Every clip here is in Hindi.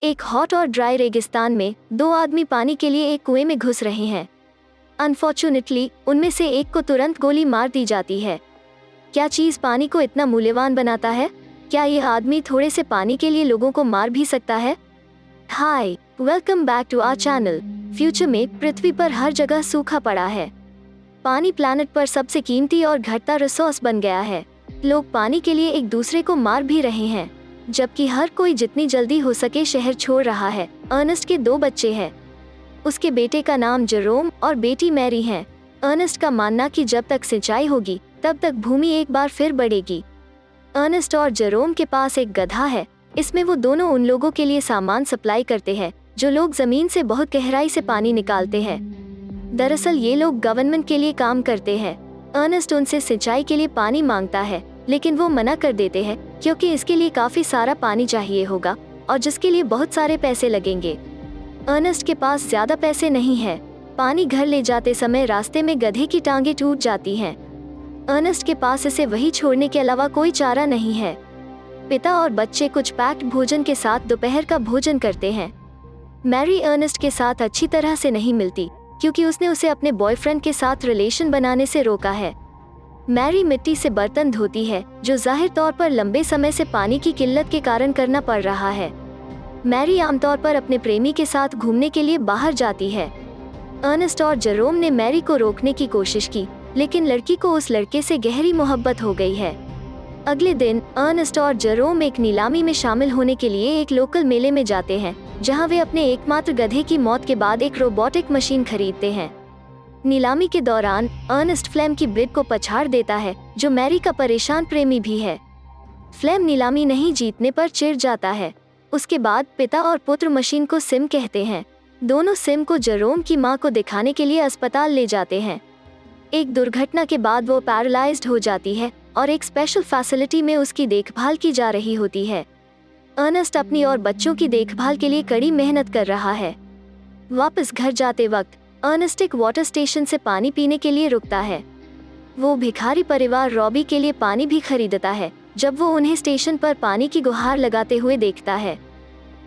एक हॉट और ड्राई रेगिस्तान में दो आदमी पानी के लिए एक कुएं में घुस रहे हैं। अनफॉर्चुनेटली उनमें से एक को तुरंत गोली मार दी जाती है। क्या चीज़ पानी को इतना मूल्यवान बनाता है? क्या यह आदमी थोड़े से पानी के लिए लोगों को मार भी सकता है? Hi, welcome back to our channel. Future में पृथ्वी पर हर जगह सूखा पड़ा है। पानी प्लैनेट पर सबसे कीमती और घटता रिसोर्स बन गया है। लोग पानी के लिए एक दूसरे को मार भी रहे हैं, जबकि हर कोई जितनी जल्दी हो सके शहर छोड़ रहा है। अर्नेस्ट के दो बच्चे हैं। उसके बेटे का नाम जेरोम और बेटी मैरी है। अर्नेस्ट का मानना कि जब तक सिंचाई होगी तब तक भूमि एक बार फिर बढ़ेगी। अर्नेस्ट और जेरोम के पास एक गधा है। इसमें वो दोनों उन लोगों के लिए सामान सप्लाई करते हैं जो लोग जमीन से बहुत गहराई से पानी निकालते हैं। दरअसल ये लोग गवर्नमेंट के लिए काम करते हैं। अर्नेस्ट उनसे सिंचाई के लिए पानी मांगता है, लेकिन वो मना कर देते हैं क्योंकि इसके लिए काफी सारा पानी चाहिए होगा और जिसके लिए बहुत सारे पैसे लगेंगे। अर्नेस्ट के पास ज्यादा पैसे नहीं है। पानी घर ले जाते समय रास्ते में गधे की टांगे टूट जाती हैं। अर्नेस्ट के पास इसे वही छोड़ने के अलावा कोई चारा नहीं है। पिता और बच्चे कुछ पैक्ड भोजन के साथ दोपहर का भोजन करते हैं। मैरी अर्नेस्ट के साथ अच्छी तरह से नहीं मिलती क्योंकि उसने उसे अपने बॉयफ्रेंड के साथ रिलेशन बनाने से रोका है। मैरी मिट्टी से बर्तन धोती है, जो जाहिर तौर पर लंबे समय से पानी की किल्लत के कारण करना पड़ रहा है। मैरी आमतौर पर अपने प्रेमी के साथ घूमने के लिए बाहर जाती है। अर्नेस्ट और जेरोम ने मैरी को रोकने की कोशिश की, लेकिन लड़की को उस लड़के से गहरी मोहब्बत हो गई है। अगले दिन अर्नेस्ट और जेरोम एक नीलामी में शामिल होने के लिए एक लोकल मेले में जाते हैं, जहां वे अपने एकमात्र गधे की मौत के बाद एक रोबोटिक मशीन खरीदते हैं। नीलामी के दौरान अर्नेस्ट फ्लेम की ब्रिड को पछाड़ देता है, जो मैरी का परेशान प्रेमी भी है। फ्लेम नीलामी नहीं जीतने पर चिढ़ जाता है। उसके बाद पिता और पुत्र मशीन को सिम कहते हैं। दोनों सिम को जेरोम की मां को दिखाने के लिए अस्पताल ले जाते हैं। एक दुर्घटना के बाद वो पैरालाइज्ड हो जाती है और एक स्पेशल फैसिलिटी में उसकी देखभाल की जा रही होती है। अर्नेस्ट अपनी और बच्चों की देखभाल के लिए कड़ी मेहनत कर रहा है। वापस घर जाते वक्त अर्नेस्ट एक वाटर स्टेशन से पानी पीने के लिए रुकता है। वो भिखारी परिवार रॉबी के लिए पानी भी खरीदता है जब वो उन्हें स्टेशन पर पानी की गुहार लगाते हुए देखता है।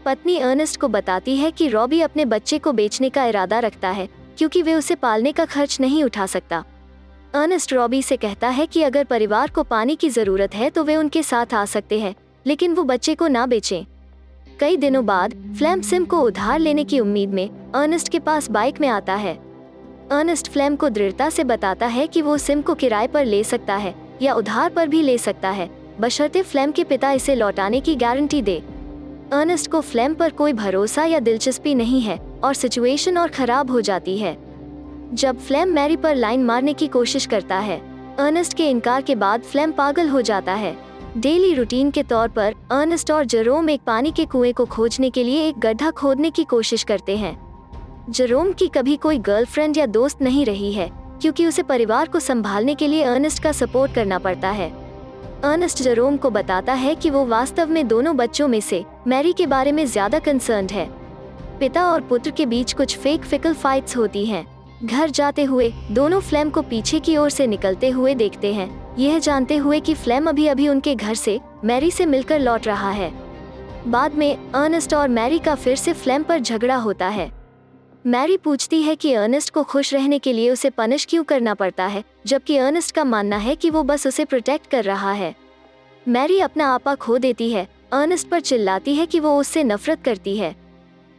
पत्नी अर्नेस्ट को बताती है कि रॉबी अपने बच्चे को बेचने का इरादा रखता है क्योंकि वे उसे पालने का खर्च नहीं उठा सकता। अर्नेस्ट रॉबी से कहता है कि अगर परिवार को पानी की जरूरत है तो वे उनके साथ आ सकते हैं, लेकिन वो बच्चे को ना बेचें। कई दिनों बाद फ्लेम सिम को उधार लेने की उम्मीद में अर्नेस्ट के पास बाइक में आता है। अर्नेस्ट फ्लेम को दृढ़ता से बताता है कि वो सिम को किराए पर ले सकता है या उधार पर भी ले सकता है, बशर्ते फ्लेम के पिता इसे लौटाने की गारंटी दे। अर्नेस्ट को फ्लेम पर कोई भरोसा या दिलचस्पी नहीं है और सिचुएशन और खराब हो जाती है। जब फ्लेम मैरी पर लाइन मारने की कोशिश करता है, अर्नेस्ट के इनकार के बाद फ्लेम पागल हो जाता है। डेली रूटीन के तौर पर अर्नेस्ट और जेरोम एक पानी के कुएं को खोजने के लिए एक गड्ढा खोदने की कोशिश करते हैं। जेरोम की कभी कोई गर्लफ्रेंड या दोस्त नहीं रही है क्योंकि उसे परिवार को संभालने के लिए अर्नेस्ट का सपोर्ट करना पड़ता है। अर्नेस्ट जेरोम को बताता है कि वो वास्तव में दोनों बच्चों में से मैरी के बारे में ज्यादा कंसर्न्ड है। पिता और पुत्र के बीच कुछ फेक फिकल फाइट्स होती हैं। घर जाते हुए दोनों फ्लेम को पीछे की ओर से निकलते हुए देखते हैं, यह जानते हुए कि फ्लेम अभी अभी उनके घर से मैरी से मिलकर लौट रहा है। बाद में अर्नेस्ट और मैरी का फिर से फ्लेम पर झगड़ा होता है। मैरी पूछती है कि अर्नेस्ट को खुश रहने के लिए उसे पनिश क्यों करना पड़ता है, जबकि अर्नेस्ट का मानना है कि वो बस उसे प्रोटेक्ट कर रहा है। मैरी अपना आपा खो देती है, अर्नेस्ट पर चिल्लाती है कि वो उससे नफरत करती है।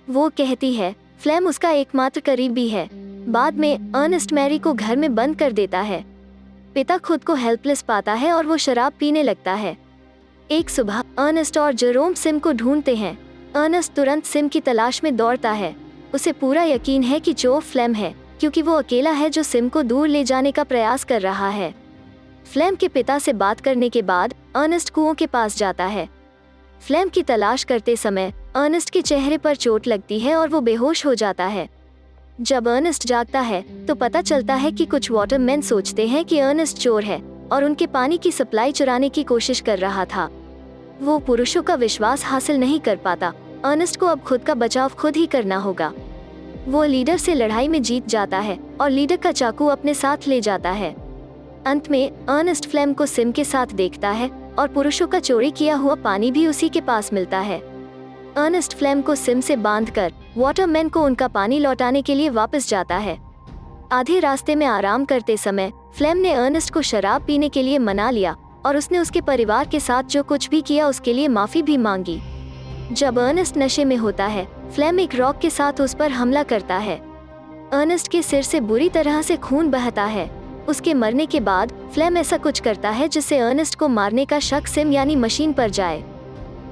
वो कहती है फ्लेम उसका एकमात्र करीबी है। बाद में अर्नेस्ट मैरी को घर में बंद कर देता है। पिता खुद को हेल्पलेस पाता है और वो शराब पीने लगता है। एक सुबह अर्नेस्ट और जेरोम सिम को ढूंढते हैं। अर्नेस्ट तुरंत सिम की तलाश में दौड़ता है। उसे पूरा यकीन है कि जो फ्लेम है, क्योंकि वो अकेला है जो सिम को दूर ले जाने का प्रयास कर रहा है। फ्लेम के पिता से बात करने के बाद अर्नेस्ट कुओं के पास जाता है। फ्लेम की तलाश करते समय अर्नेस्ट के चेहरे पर चोट लगती है और वो बेहोश हो जाता है। जब अर्नेस्ट जागता है तो पता चलता है कि कुछ वाटरमैन सोचते हैं कि अर्नेस्ट चोर है और उनके पानी की सप्लाई चुराने की कोशिश कर रहा था। वो पुरुषों का विश्वास हासिल नहीं कर पाता। अर्नेस्ट को अब खुद का बचाव खुद ही करना होगा। वो लीडर से लड़ाई में जीत जाता है और लीडर का चाकू अपने साथ ले जाता है। अंत में अर्नेस्ट फ्लेम को सिम के साथ देखता है और पुरुषों का चोरी किया हुआ पानी भी उसी के पास मिलता है। अर्नेस्ट फ्लेम को सिम से बांधकर वाटरमैन को उनका पानी लौटाने के लिए वापस जाता है। आधे रास्ते में आराम करते समय फ्लेम ने अर्नेस्ट को शराब पीने के लिए मना लिया और उसने उसके परिवार के साथ जो कुछ भी किया उसके लिए माफी भी मांगी। जब अर्नेस्ट नशे में होता है, फ्लेम एक रॉक के साथ उस पर हमला करता है। अर्नेस्ट के सिर से बुरी तरह से खून बहता है। उसके मरने के बाद फ्लेम ऐसा कुछ करता है जिससे अर्नेस्ट को मारने का शक सिम यानी मशीन पर जाए।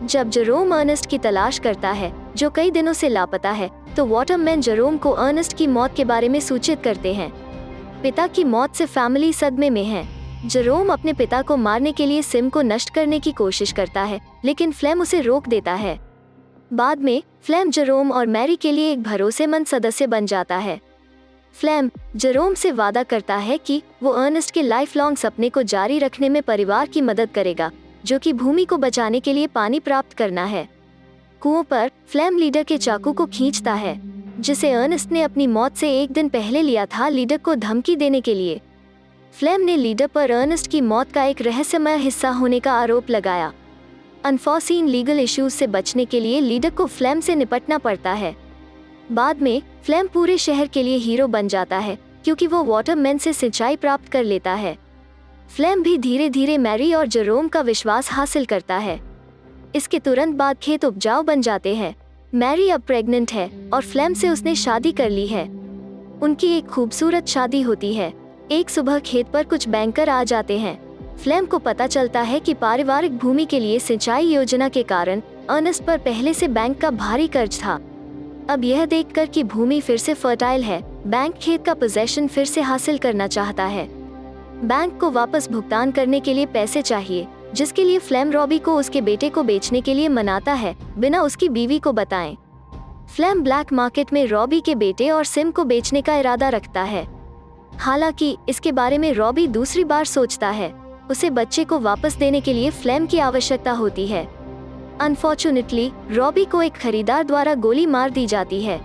जब जेरोम अर्नेस्ट की तलाश करता है, जो कई दिनों से लापता है, तो वाटरमैन जेरोम को अर्नेस्ट की मौत के बारे में सूचित करते हैं। पिता की मौत से फैमिली सदमे में है। जेरोम अपने पिता को मारने के लिए सिम को नष्ट करने की कोशिश करता है, लेकिन फ्लेम उसे रोक देता है। बाद में फ्लेम जेरोम और मैरी के लिए एक भरोसेमंद सदस्य बन जाता है। फ्लेम जेरोम से वादा करता है कि वो अर्नेस्ट के लाइफ लॉन्ग सपने को जारी रखने में परिवार की मदद करेगा, जो कि भूमि को बचाने के लिए पानी प्राप्त करना है। कुओं पर फ्लेम लीडर के चाकू को खींचता है, जिसे अर्नेस्ट ने अपनी मौत से एक दिन पहले लिया था, लीडर को धमकी देने के लिए। फ्लेम ने लीडर पर अर्नेस्ट की मौत का एक रहस्यमय हिस्सा होने का आरोप लगाया। अनफॉर्सीन लीगल इश्यूज से बचने के लिए लीडर को फ्लेम से निपटना पड़ता है। बाद में फ्लेम पूरे शहर के लिए हीरो बन जाता है, क्योंकि वो वाटरमैन से सिंचाई प्राप्त कर लेता है। फ्लेम भी धीरे धीरे मैरी और जेरोम का विश्वास हासिल करता है। इसके तुरंत बाद खेत उपजाऊ बन जाते हैं। मैरी अब प्रेग्नेंट है और फ्लेम से उसने शादी कर ली है। उनकी एक खूबसूरत शादी होती है। एक सुबह खेत पर कुछ बैंकर आ जाते हैं। फ्लेम को पता चलता है कि पारिवारिक भूमि के लिए सिंचाई योजना के कारण अर्नेस्ट पर पहले से बैंक का भारी कर्ज था। अब यह देखकर कि भूमि फिर से फर्टाइल है, बैंक खेत का पोजेशन फिर से हासिल करना चाहता है। बैंक को वापस भुगतान करने के लिए पैसे चाहिए, जिसके लिए फ्लेम रॉबी को उसके बेटे को बेचने के लिए मनाता है, बिना उसकी बीवी को बताएं। फ्लेम ब्लैक मार्केट में रॉबी के बेटे और सिम को बेचने का इरादा रखता है। हालांकि इसके बारे में रॉबी दूसरी बार सोचता है। उसे बच्चे को वापस देने के लिए फ्लेम की आवश्यकता होती है। अनफॉर्चुनेटली रॉबी को एक खरीदार द्वारा गोली मार दी जाती है।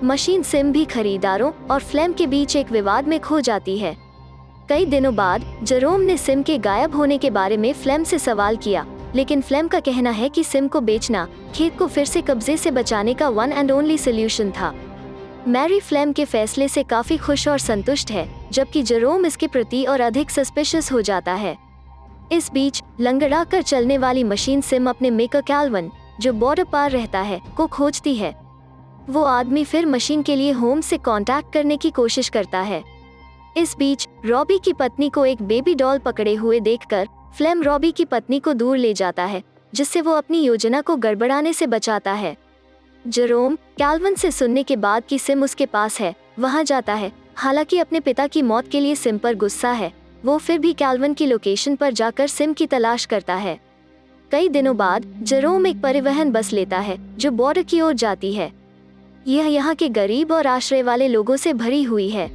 मशीन सिम भी खरीदारों और फ्लेम के बीच एक विवाद में खो जाती है। कई दिनों बाद जेरोम ने सिम के गायब होने के बारे में फ्लेम से सवाल किया, लेकिन फ्लेम का कहना है कि सिम को बेचना खेत को फिर से कब्जे से बचाने का वन एंड ओनली सोल्यूशन था। मैरी फ्लेम के फैसले से काफी खुश और संतुष्ट है, जबकि जेरोम इसके प्रति और अधिक सस्पिशियस हो जाता है। इस बीच लंगड़ा कर चलने वाली मशीन सिम अपने मेकर कैल्विन, जो बॉर्डर पार रहता है, को खोजती है। वो आदमी फिर मशीन के लिए होम से कांटेक्ट करने की कोशिश करता है। इस बीच रॉबी की पत्नी को एक बेबी डॉल पकड़े हुए देखकर फ्लेम रॉबी की पत्नी को दूर ले जाता है, जिससे वो अपनी योजना को गड़बड़ाने से बचाता है। जेरोम कैल्विन से सुनने के बाद कि सिम उसके पास है, वहां जाता है। हालांकि अपने पिता की मौत के लिए सिम पर गुस्सा है, वो फिर भी कैल्विन की लोकेशन पर जाकर सिम की तलाश करता है। कई दिनों बाद जेरोम एक परिवहन बस लेता है, जो बॉर्डर की ओर जाती है। यह यहाँ के गरीब और आश्रय वाले लोगों से भरी हुई है।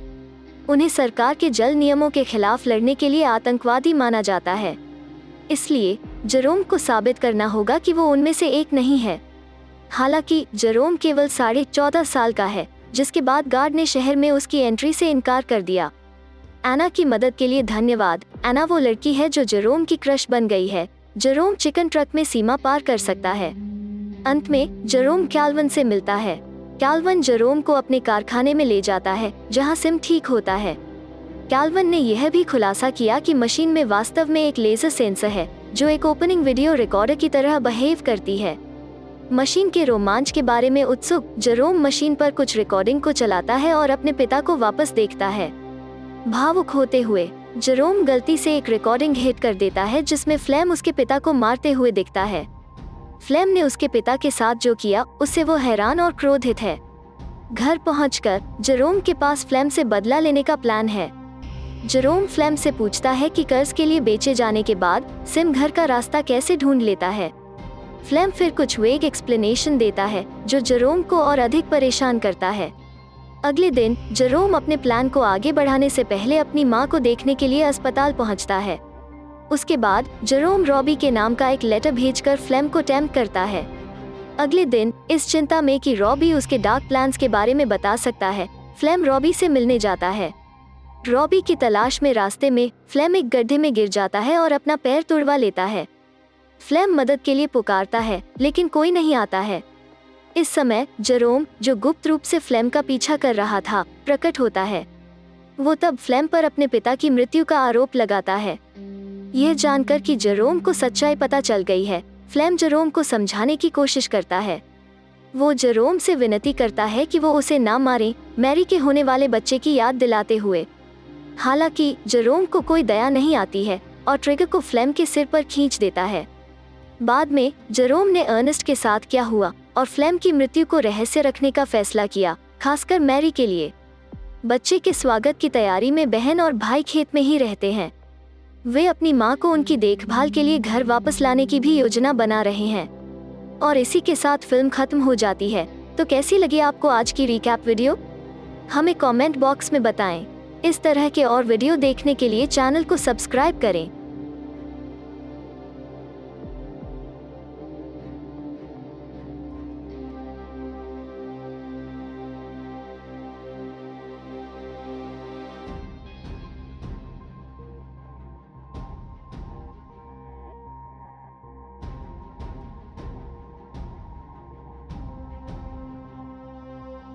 उन्हें सरकार के जल नियमों के खिलाफ लड़ने के लिए आतंकवादी माना जाता है। इसलिए जेरोम को साबित करना होगा कि वो उनमें से एक नहीं है। हालांकि जेरोम केवल 14.5 साल का है, जिसके बाद गार्ड ने शहर में उसकी एंट्री से इनकार कर दिया। एना की मदद के लिए धन्यवाद। एना वो लड़की है जो जेरोम की क्रश बन गई है। जेरोम चिकन ट्रक में सीमा पार कर सकता है। अंत में जेरोम कैल्विन से मिलता है। कैल्विन जेरोम को अपने कारखाने में ले जाता है, जहां सिम ठीक होता है। कैल्विन ने यह भी खुलासा किया कि मशीन में वास्तव में एक लेजर सेंसर है, जो एक ओपनिंग वीडियो रिकॉर्डर की तरह बिहेव करती है। मशीन के रोमांच के बारे में उत्सुक जेरोम मशीन पर कुछ रिकॉर्डिंग को चलाता है और अपने पिता को वापस देखता है। भावुक होते हुए जेरोम गलती से एक रिकॉर्डिंग हिट कर देता है, जिसमें फ्लेम उसके पिता को मारते हुए दिखता है। फ्लेम ने उसके पिता के साथ जो किया, उससे वो हैरान और क्रोधित है। घर पहुंचकर जेरोम के पास फ्लेम से बदला लेने का प्लान है। जेरोम फ्लेम से पूछता है कि कर्ज के लिए बेचे जाने के बाद सिम घर का रास्ता कैसे ढूंढ लेता है। फ्लेम फिर कुछ वेग एक्सप्लेनेशन देता है, जो जेरोम को और अधिक परेशान करता है। अगले दिन जेरोम अपने प्लान को आगे बढ़ाने से पहले अपनी मां को देखने के लिए अस्पताल पहुंचता है। उसके बाद जेरोम रॉबी के नाम का एक लेटर भेजकर फ्लेम को टेम्प्ट करता है। अगले दिन इस चिंता में कि रॉबी उसके डार्क प्लान्स के बारे में बता सकता है, फ्लेम रॉबी से मिलने जाता है। रॉबी की तलाश में रास्ते में फ्लेम एक गड्ढे में गिर जाता है और अपना पैर तुड़वा लेता है। फ्लेम मदद के लिए पुकारता है, लेकिन कोई नहीं आता है। इस समय जेरोम, जो गुप्त रूप से फ्लेम का पीछा कर रहा था, प्रकट होता है। वो तब फ्लेम पर अपने पिता की मृत्यु का आरोप लगाता है। यह जानकर कि जेरोम को सच्चाई पता चल गई है, फ्लेम जेरोम को समझाने की कोशिश करता है। वो जेरोम से विनती करता है कि वो उसे ना मारे, मैरी के होने वाले बच्चे की याद दिलाते हुए। हालांकि जेरोम को कोई दया नहीं आती है और ट्रिगर को फ्लेम के सिर पर खींच देता है। बाद में जेरोम ने अर्नेस्ट के साथ क्या हुआ और फ्लेम की मृत्यु को रहस्य रखने का फैसला किया, खासकर मैरी के लिए। बच्चे के स्वागत की तैयारी में बहन और भाई खेत में ही रहते हैं। वे अपनी माँ को उनकी देखभाल के लिए घर वापस लाने की भी योजना बना रहे हैं। और इसी के साथ फिल्म खत्म हो जाती है। तो कैसी लगी आपको आज की रिकैप वीडियो? हमें कमेंट बॉक्स में बताएं। इस तरह के और वीडियो देखने के लिए चैनल को सब्सक्राइब करें।